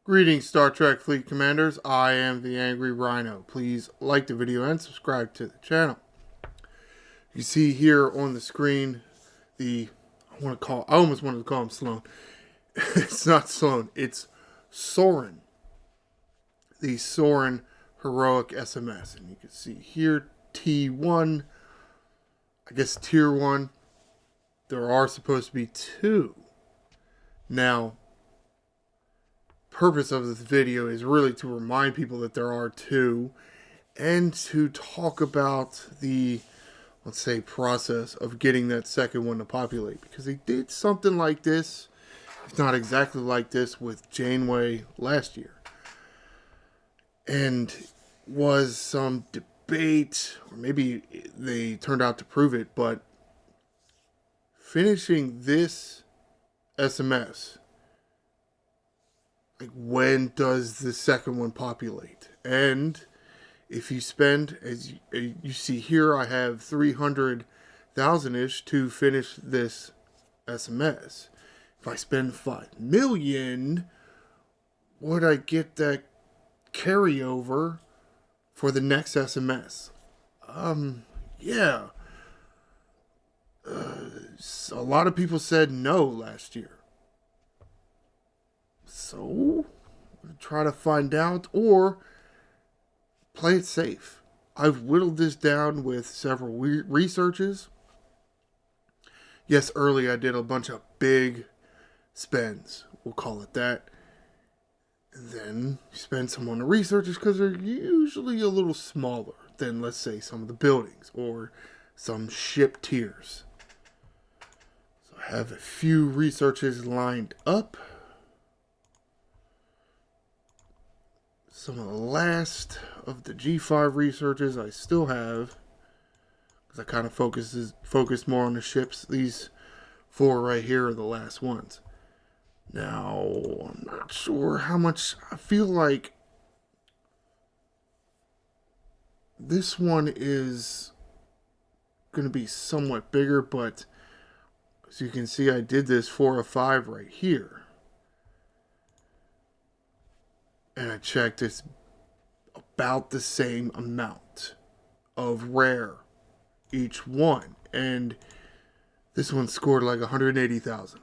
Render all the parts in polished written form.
Greetings, Star Trek Fleet Commanders. I am the Angry Rhino. Please like the video and subscribe to the channel. You see here on the screen I almost wanted to call him Sloan. It's not Sloan, it's Soran. The Soran Heroic SMS. And you can see here T1, I guess Tier 1. There are supposed to be two. Now, purpose of this video is really to remind people that there are two and to talk about the, let's say, process of getting that second one to populate, because they did something like this, if not exactly like this, with Janeway last year, and was some debate, or maybe they turned out to prove it, but finishing this SMS, like, when does the second one populate? And if you spend, as you see here, I have 300,000-ish to finish this SMS. If I spend 5 million, would I get that carryover for the next SMS? Yeah. A lot of people said no last year. So, try to find out or play it safe. I've whittled this down with several researches. Yes, early I did a bunch of big spends. We'll call it that. And then you spend some on the researches because they're usually a little smaller than, let's say, some of the buildings or some ship tiers. So I have a few researches lined up. Some of the last of the G5 researches I still have, because I kind of focused more on the ships. These 4 right here are the last ones. Now, I'm not sure how much. I feel like this one is going to be somewhat bigger, but as you can see, I did this 4 of 5 right here. And I checked, it's about the same amount of rare each one. And this one scored like 180,000.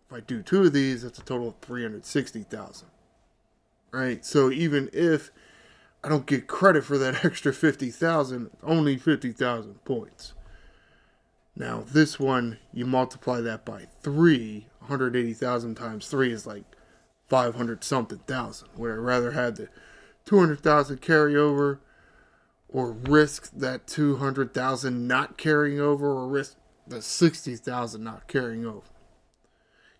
If I do 2 of these, that's a total of 360,000. Right? So even if I don't get credit for that extra 50,000, only 50,000 points. Now, this one, you multiply that by 3, 180,000 times 3 is like 500 something thousand. Would I rather have the 200,000 carryover, or risk that 200,000 not carrying over, or risk the 60,000 not carrying over?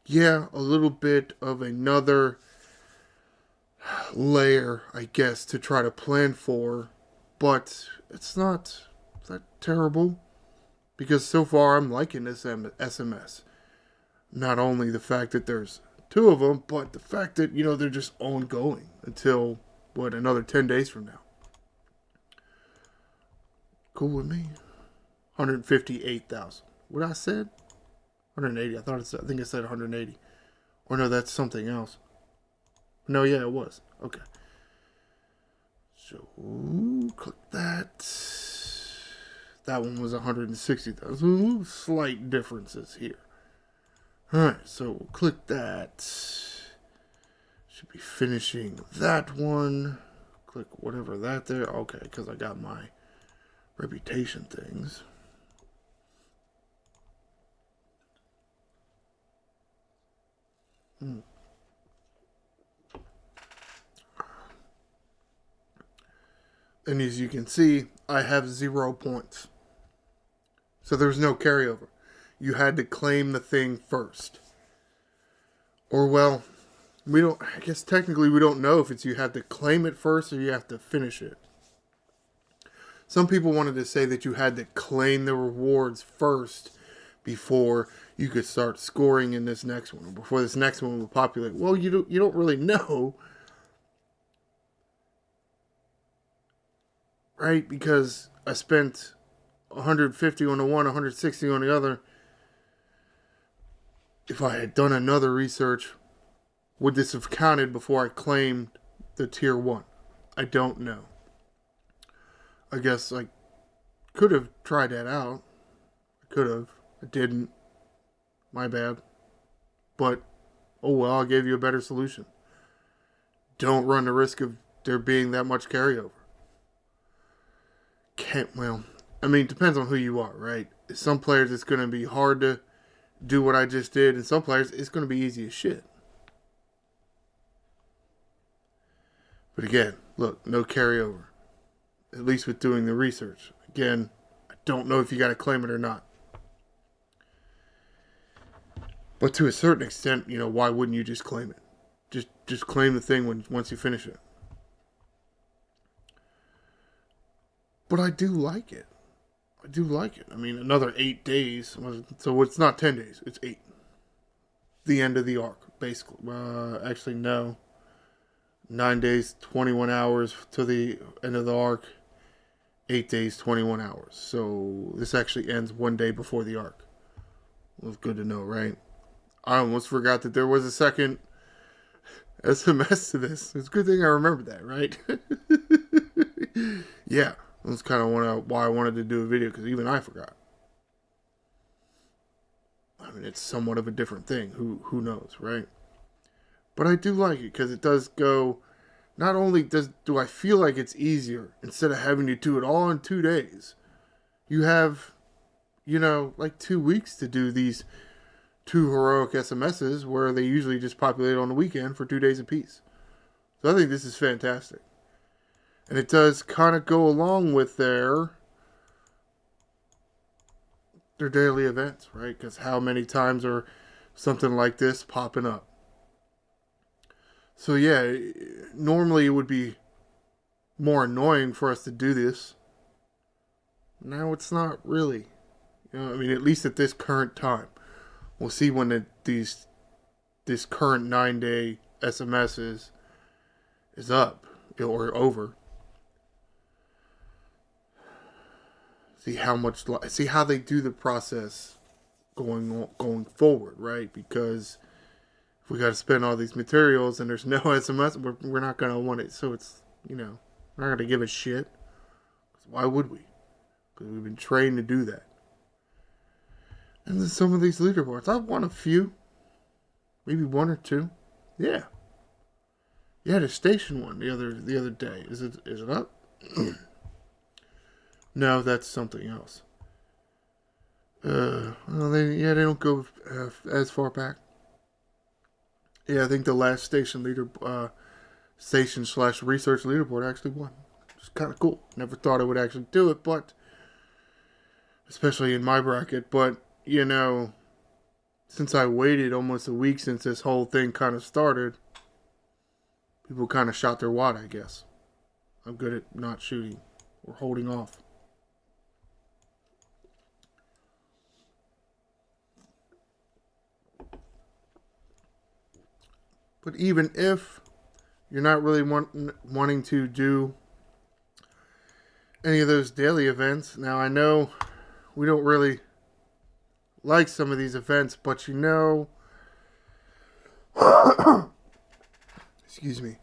Yeah, a little bit of another layer, I guess, to try to plan for, but it's not that terrible, because so far I'm liking this SMS. Not only the fact that there's 2 of them, but the fact that, they're just ongoing until, another 10 days from now. Cool with me. 158,000. What I said? 180. I think I said 180. Or no, that's something else. No, yeah, it was. Okay. So, click that. That one was 160,000. Slight differences here. Alright, so we'll click that. Should be finishing that one. Click whatever that there. Okay, because I got my reputation things. And as you can see, I have 0 points. So there's no carryover. You had to claim the thing first. Or, well, I guess technically we don't know if it's you have to claim it first or you have to finish it. Some people wanted to say that you had to claim the rewards first before you could start scoring in this next one, or before this next one would populate. Well, you don't really know, right? Because I spent 150 on the one, 160 on the other. If I had done another research, would this have counted before I claimed the tier 1? I don't know. I guess I could have tried that out. I could have. I didn't. My bad. But, oh well, I gave you a better solution. Don't run the risk of there being that much carryover. Well, I mean, depends on who you are, right? Some players it's going to be hard to do what I just did, and some players it's going to be easy as shit. But again, look, no carryover. At least with doing the research. Again, I don't know if you got to claim it or not. But to a certain extent, why wouldn't you just claim it? Just claim the thing once you finish it. But I do like it. I mean, another 8 days. So it's not 10 days. It's 8. The end of the arc, basically. Actually, no. 9 days, 21 hours to the end of the arc. 8 days, 21 hours. So this actually ends 1 day before the arc. Well, it's good to know, right? I almost forgot that there was a second SMS to this. It's a good thing I remembered that, right? Yeah, that's kind of why I wanted to do a video, because even I forgot. I mean, it's somewhat of a different thing. Who knows, right? But I do like it, because it does go... Not only do I feel like it's easier, instead of having to do it all in 2 days, you have, like 2 weeks to do these 2 heroic SMSs, where they usually just populate on the weekend for 2 days apiece. So I think this is fantastic. And it does kind of go along with their daily events, right? Because how many times are something like this popping up? So yeah, normally it would be more annoying for us to do this. Now it's not really. I mean, at least at this current time. We'll see when this current 9-day SMS is up or over. See how they do the process going forward, right? Because if we got to spend all these materials and there's no SMS, we're not going to want it. So it's, we're not going to give a shit. Why would we? Because we've been trained to do that. And then some of these leaderboards, I've won a few. Maybe 1 or 2. Yeah. You had a station one the other day. Is it up? No, that's something else. Well, they don't go as far back. Yeah, I think the last station /research leaderboard actually won. It's kind of cool. Never thought I would actually do it, but especially in my bracket. But since I waited almost a week since this whole thing kind of started, people kind of shot their wad, I guess. I'm good at not shooting or holding off. But even if you're not really wanting to do any of those daily events, now I know we don't really like some of these events, but excuse me,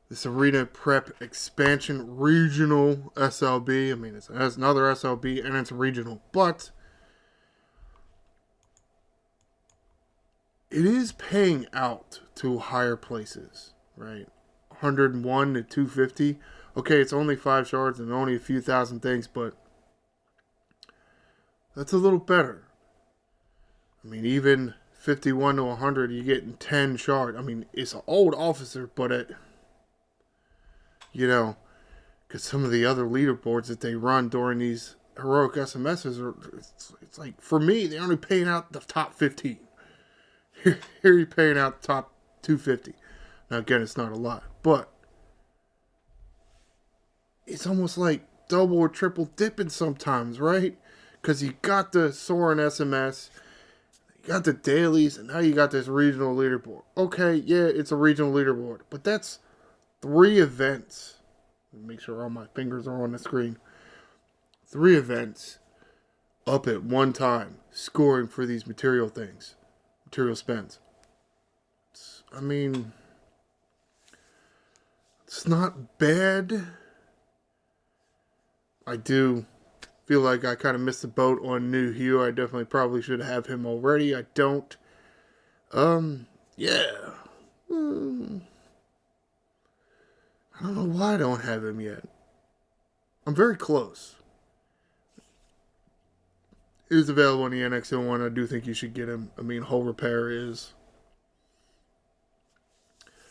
this Arena Prep Expansion Regional SLB, I mean, it's another SLB and it's regional, but it is paying out to higher places, right? 101 to 250. Okay, it's only 5 shards and only a few thousand things, but that's a little better. I mean, even 51 to 100, you're getting 10 shard. I mean, it's an old officer, but because some of the other leaderboards that they run during these heroic SMSs it's like, for me, they're only paying out the top 15. Here you're paying out the top 250. Now, again, it's not a lot, but it's almost like double or triple dipping sometimes, right? Because you got the Soran SMS, you got the dailies, and now you got this regional leaderboard. Okay, yeah, it's a regional leaderboard, but that's 3 events. Make sure all my fingers are on the screen. 3 events up at one time, scoring for these material spends. I mean, it's not bad. I do feel like I kind of missed the boat on New Hugh. I definitely probably should have him already. I don't. Yeah. I don't know why I don't have him yet. I'm very close. He is available in the NX01. I do think you should get him. I mean, hull repair is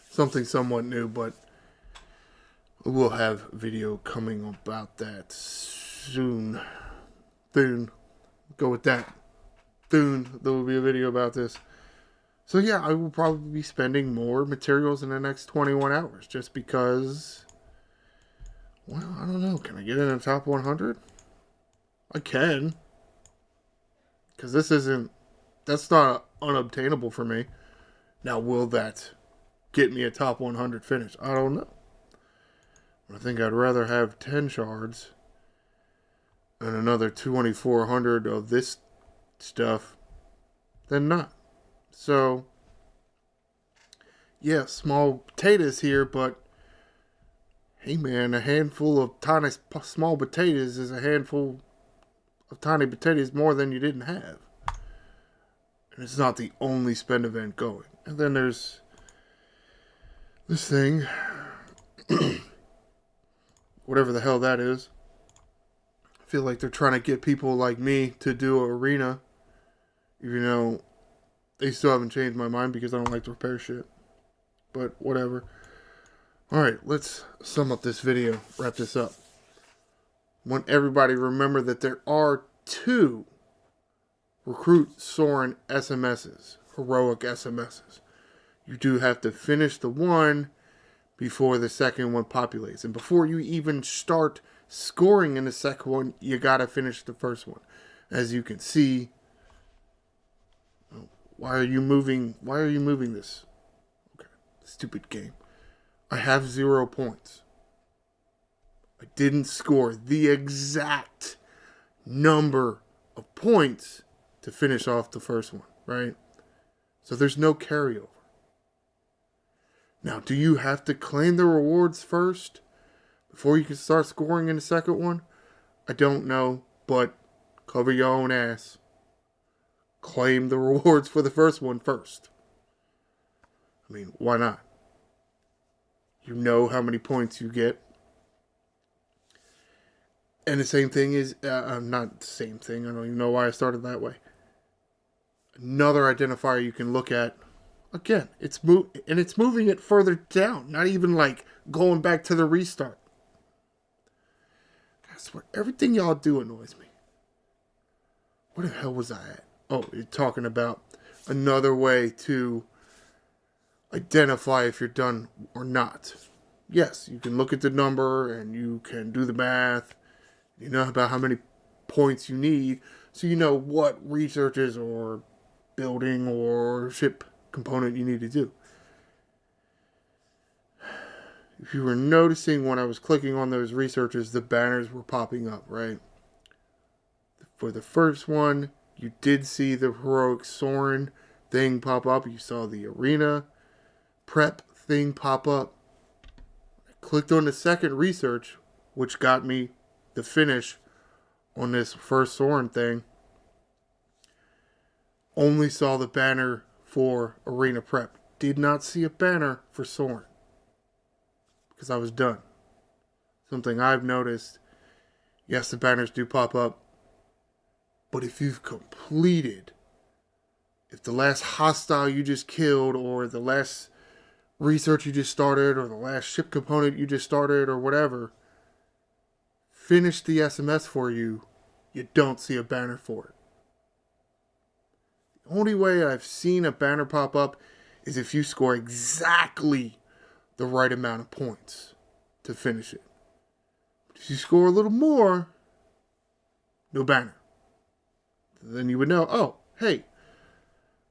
something somewhat new, but we'll have video coming about that soon. Soon. Go with that. Soon there will be a video about this. So yeah, I will probably be spending more materials in the next 21 hours just because, well, I don't know. Can I get in the top 100? I can. Because that's not unobtainable for me. Now, will that get me a top 100 finish? I don't know. I think I'd rather have 10 shards and another 2,400 of this stuff than not. So, yeah, small potatoes here, but hey man, a handful of tiny small potatoes is a handful of tiny potatoes more than you didn't have. And it's not the only spend event going. And then there's this thing, whatever the hell that is. I feel like they're trying to get people like me to do arena, even though they still haven't changed my mind because I don't like to repair shit. But whatever. Alright, let's sum up this video, wrap this up. I want everybody to remember that there are 2 recruit Soran SMSs, heroic SMSs. You do have to finish the one before the second one populates. And before you even start scoring in the second one, you gotta finish the first one. As you can see, why are you moving this? Okay, stupid game. I have 0 points. I didn't score the exact number of points to finish off the first one, right? So there's no carryover. Now, do you have to claim the rewards first before you can start scoring in the second one? I don't know, but cover your own ass. Claim the rewards for the first one first. I mean, why not? You know how many points you get. And the same thing is, not the same thing. I don't even know why I started that way. Another identifier you can look at. Again, it's moving it further down. Not even like going back to the restart. I swear, everything y'all do annoys me. Where the hell was I at? Oh, you're talking about another way to identify if you're done or not. Yes, you can look at the number and you can do the math. You know about how many points you need, so you know what researches or building or ship component you need to do. If you were noticing when I was clicking on those researches, the banners were popping up, right? For the first one, you did see the heroic Soran thing pop up. You saw the arena prep thing pop up. I clicked on the second research, which got me the finish on this first Soran thing. Only saw the banner for arena prep. Did not see a banner for Soran because I was done. Something I've noticed. Yes, the banners do pop up. But if you've completed, if the last hostile you just killed, or the last research you just started, or the last ship component you just started, or whatever, finish the SMS for you, you don't see a banner for it. The only way I've seen a banner pop up is if you score exactly the right amount of points to finish it. But if you score a little more, no banner. Then you would know, oh, hey,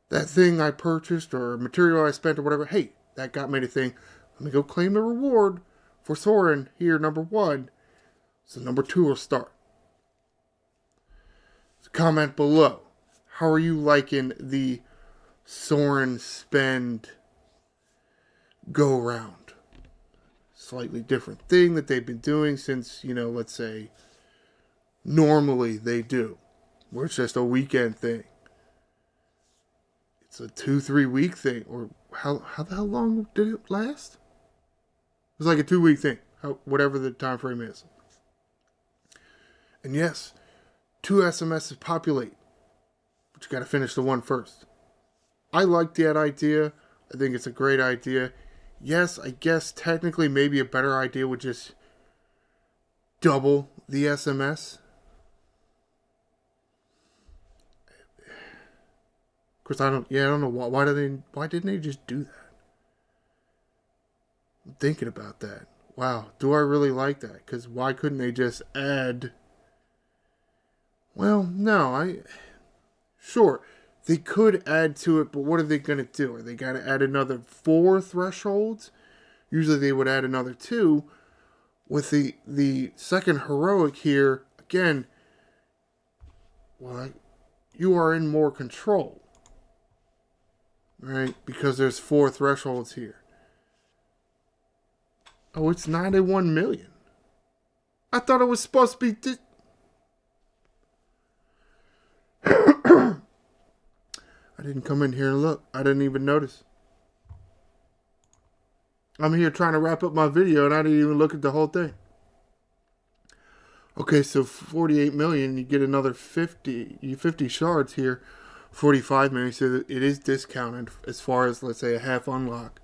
that thing I purchased or material I spent or whatever, hey, that got me the thing. Let me go claim the reward for Soran here, number 1. So number 2 will start. So comment below. How are you liking the Soran spend go around. Slightly different thing that they've been doing since, let's say, normally they do, where it's just a weekend thing. It's a 2-3 week thing, or how the hell long did it last? It was like a 2 week thing, whatever the time frame is. And yes, 2 SMSs populate, but you got to finish the one first. I like that idea. I think it's a great idea. Yes, I guess technically maybe a better idea would just double the SMS. Of course, I don't know why didn't they just do that? I'm thinking about that. Wow, do I really like that? Because why couldn't they just add? Well, no, sure, they could add to it, but what are they going to do? Are they going to add another 4 thresholds? Usually they would add another 2. With the second heroic here, again, well, you are in more control. Right? Because there's 4 thresholds here. Oh, it's 91 million. I thought it was supposed to be... I didn't come in here and look. I didn't even notice. I'm here trying to wrap up my video and I didn't even look at the whole thing. Okay, so 48 million, you get another 50 shards here. 45 million, so it is discounted as far as, let's say, a half unlock.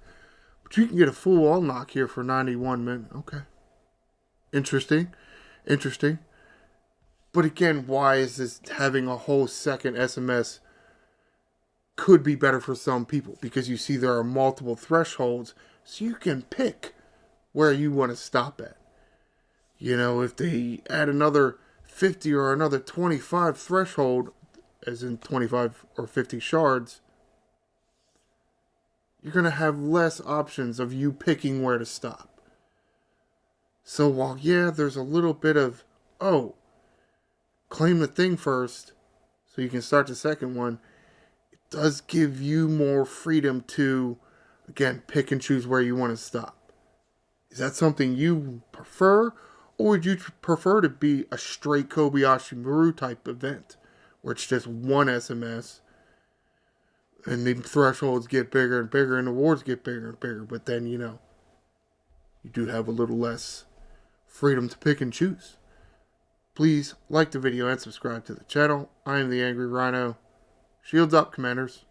But you can get a full unlock here for 91 million. Okay. Interesting. But again, why is this having a whole second SMS could be better for some people? Because you see there are multiple thresholds, so you can pick where you want to stop at. If they add another 50 or another 25 threshold, as in 25 or 50 shards, you're going to have less options of you picking where to stop. So while, there's a little bit of, claim the thing first so you can start the second one, it does give you more freedom to, again, pick and choose where you want to stop. Is that something you prefer, or would you prefer to be a straight Kobayashi Maru type event, where it's just one SMS, and the thresholds get bigger and bigger, and the awards get bigger and bigger, but then, you do have a little less freedom to pick and choose. Please like the video and subscribe to the channel. I am the Angry Rhino. Shields up, Commanders.